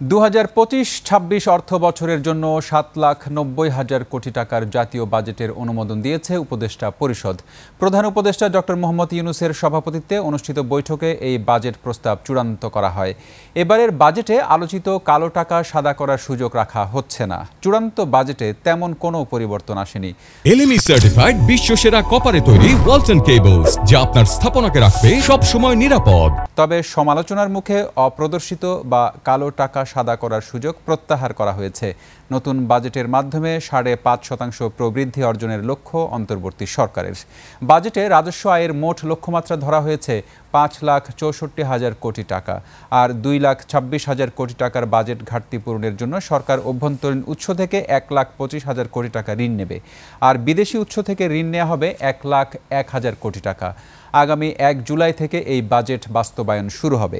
২০২৫-২৬ অর্থ বছরের জন্য ৭,৯০,০০০ কোটি টাকার জাতীয় বাজেটের অনুমোদন দিয়েছে উপদেষ্টা পরিষদ। প্রধান উপদেষ্টা ডক্টর মোহাম্মদ ইউনূসের সভাপতিত্বে অনুষ্ঠিত বৈঠকে এই বাজেট প্রস্তাব চূড়ান্ত করা হয়। এবারের বাজেটে আলোচিত কালো টাকা সাদা করার সুযোগ রাখা হচ্ছে না। চূড়ান্ত বাজেটে তেমন কোনো পরিবর্তন আসেনি। এলএমই সার্টিফাইড বিশ্বসেরা কপারে তৈরি ওয়ালটন কেবলস, যা আপনার স্থাপনাকে রাখবে সব সময় নিরাপদ। তবে সমালোচনার মুখে অপ্রদর্শিত বা কালো টাকা সাদা করার সুযোগ প্রত্যাহার করা হয়েছে। নতুন বাজেটের মাধ্যমে ৫.৫% প্রবৃদ্ধি অর্জনের লক্ষ্য অন্তর্বর্তী সরকারের। বাজেটে রাজস্ব আয়ের মোট লক্ষ্যমাত্রা ধরা হয়েছে ৫,৬৪,০০০ কোটি টাকা। আর ২,২৬,০০০ কোটি টাকার বাজেট ঘাটতি পূরণের জন্য সরকার অভ্যন্তরীণ উৎস থেকে ১,২৫,০০০ কোটি টাকা ঋণ নেবে। আর বিদেশি উৎস থেকে ঋণ নেওয়া হবে ১,০১,০০০ কোটি টাকা। আগামী ১ জুলাই থেকে এই বাজেট বাস্তবায়ন শুরু হবে।